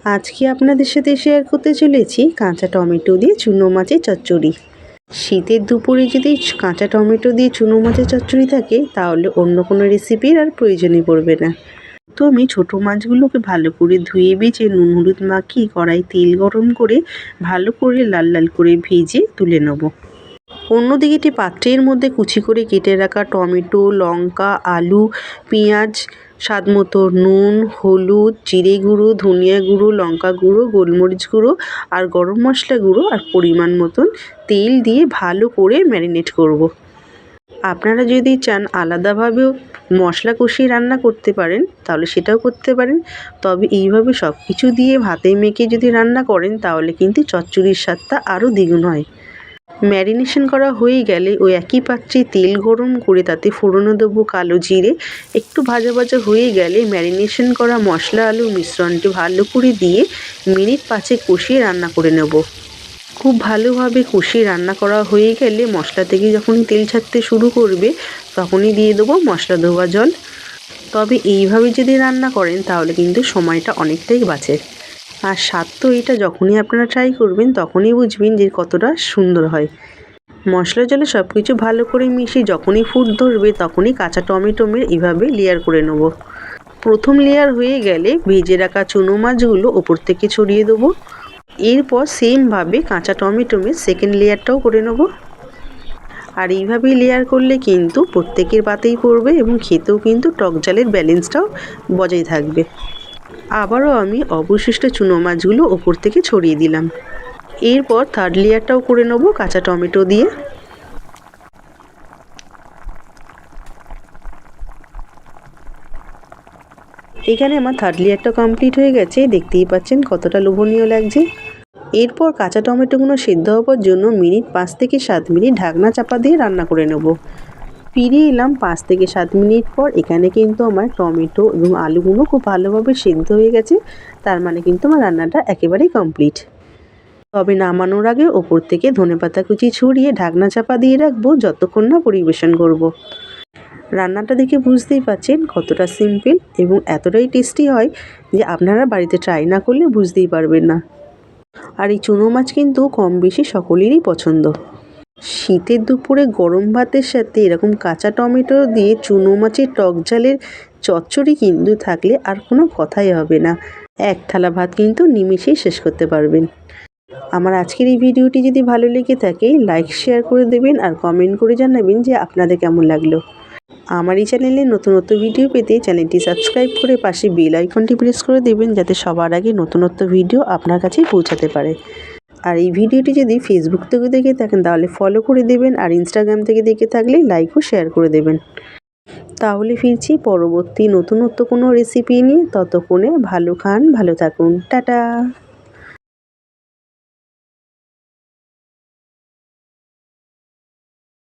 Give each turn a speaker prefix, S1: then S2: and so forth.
S1: আজকে আপনাদের সাথে শেয়ার করতে চলেছি কাঁচা টমেটো দিয়ে চুনো মাছের চচ্চড়ি। শীতের দুপুরে যদি কাঁচা টমেটো দিয়ে চুনো মাছের চচ্চড়ি থাকে তাহলে অন্য কোনো রেসিপির আর প্রয়োজনই পড়বে না। তো আমি ছোটো মাছগুলোকে ভালো করে ধুয়ে বেছে নুন হলুদ মাখিয়ে কড়াই তেল গরম করে ভালো করে লাল লাল করে ভেজে তুলে নেব। অন্যদিকে একটি পাত্রের মধ্যে কুচি করে কেটে রাখা টমেটো, লঙ্কা, আলু, পেঁয়াজ, স্বাদ মতো নুন, হলুদ, জিরে গুঁড়ো, ধনিয়া গুঁড়ো, লঙ্কা গুঁড়ো, গোলমরিচ গুঁড়ো আর গরম মশলা গুঁড়ো আর পরিমাণ মতন তেল দিয়ে ভালো করে ম্যারিনেট করব। আপনারা যদি চান আলাদাভাবেও মশলা কষিয়ে রান্না করতে পারেন তাহলে সেটাও করতে পারেন, তবে এইভাবে সব কিছু দিয়ে ভাতে মেখে যদি রান্না করেন তাহলে কিন্তু চচ্চড়ির স্বাদটা আরও দ্বিগুণ হয়। ম্যারিনেশন করা হয়ে গেলে ওই একই পাত্রে তেল গরম করে তাতে ফোড়নে দেবো কালো জিরে। একটু ভাজা ভাজা হয়ে গেলে ম্যারিনেশন করা মশলা আলুর মিশ্রণটি ভালো করে দিয়ে মিনিট 5 কষিয়ে রান্না করে নেব। খুব ভালোভাবে কষিয়ে রান্না করা হয়ে গেলে মশলা থেকে যখনই তেল ছাড়তে শুরু করবে তখনই দিয়ে দেবো মশলা ধোয়া জল। তবে এইভাবে যদি রান্না করেন তাহলে কিন্তু সময়টা অনেকটাই বাঁচে। আর স্বাদ তো এটা যখনই আপনারা ট্রাই করবেন তখনই বুঝবেন যে কতটা সুন্দর হয়। মশলা জলে সব কিছু ভালো করে মিশিয়ে যখনই ফুট ধরবে তখনই কাঁচা টমেটো এইভাবে লেয়ার করে নেব। প্রথম লেয়ার হয়ে গেলে ভেজে রাখা চুনো মাছগুলো ওপর থেকে ছড়িয়ে দেবো। এরপর সেমভাবে কাঁচা টমেটো সেকেন্ড লেয়ারটাও করে নেব। আর এইভাবেই লেয়ার করলে কিন্তু প্রত্যেকের পাতেই পড়বে এবং খেতেও কিন্তু টক ঝালের ব্যালেন্সটাও বজায় থাকবে। আবারও আমি অবশিষ্ট চুনো মাছগুলো ওপর থেকে ছড়িয়ে দিলাম। এরপর থার্ড লেয়ারটাও করে নেব কাঁচা টমেটো দিয়ে। এখানে আমার থার্ড লেয়ারটা কমপ্লিট হয়ে গেছে, দেখতেই পাচ্ছেন কতটা লোভনীয় লাগছে। এরপর কাঁচা টমেটোগুলো সেদ্ধ হওয়ার জন্য মিনিট 5 থেকে 7 মিনিট ঢাকনা চাপা দিয়ে রান্না করে নেব। ফিরে এলাম 5 থেকে 7 মিনিট পর। এখানে কিন্তু আমার টমেটো এবং আলুগুলো খুব ভালোভাবে সেদ্ধ হয়ে গেছে, তার মানে কিন্তু আমার রান্নাটা একেবারেই কমপ্লিট। তবে নামানোর আগে ওপর থেকে ধনেপাতা কুচি ছড়িয়ে ঢাকনা চাপা দিয়ে রাখবো যতক্ষণ না পরিবেশন করব। রান্নাটা দেখে বুঝতেই পারছেন কতটা সিম্পল এবং এতটাই টেস্টি হয় যে আপনারা বাড়িতে ট্রাই না করলে বুঝতেই পারবেন না। আর এই চুনো মাছ কিন্তু কম বেশি সকলেরই পছন্দ। শীতের দুপুরে গরম ভাতের সাথে এরকম কাঁচা টমেটো দিয়ে চুনো মাছের টক ঝালের চচ্চড়ি কিন্তু থাকলে আর কোনো কথাই হবে না। এক থালা ভাত কিন্তু নিমেষেই শেষ করতে পারবেন। আমার আজকের এই ভিডিওটি যদি ভালো লেগে থাকে লাইক শেয়ার করে দেবেন আর কমেন্ট করে জানাবেন যে আপনাদের কেমন লাগলো। আমার এই চ্যানেলে নতুনত্ব ভিডিও পেতে চ্যানেলটি সাবস্ক্রাইব করে পাশে বেল আইকনটি প্রেস করে দেবেন যাতে সবার আগে নতুনত্ব ভিডিও আপনার কাছেই পৌঁছাতে পারে। আর এই ভিডিওটি যদি ফেসবুক থেকে দেখে থাকেন তাহলে ফলো করে দেবেন আর ইনস্টাগ্রাম থেকে দেখে থাকলে লাইক ও শেয়ার করে দেবেন। তাহলে ফিরছি পরবর্তী নতুনত্ব কোনো রেসিপি নিয়ে। ততক্ষণে ভালো খান, ভালো থাকুন, টাটা।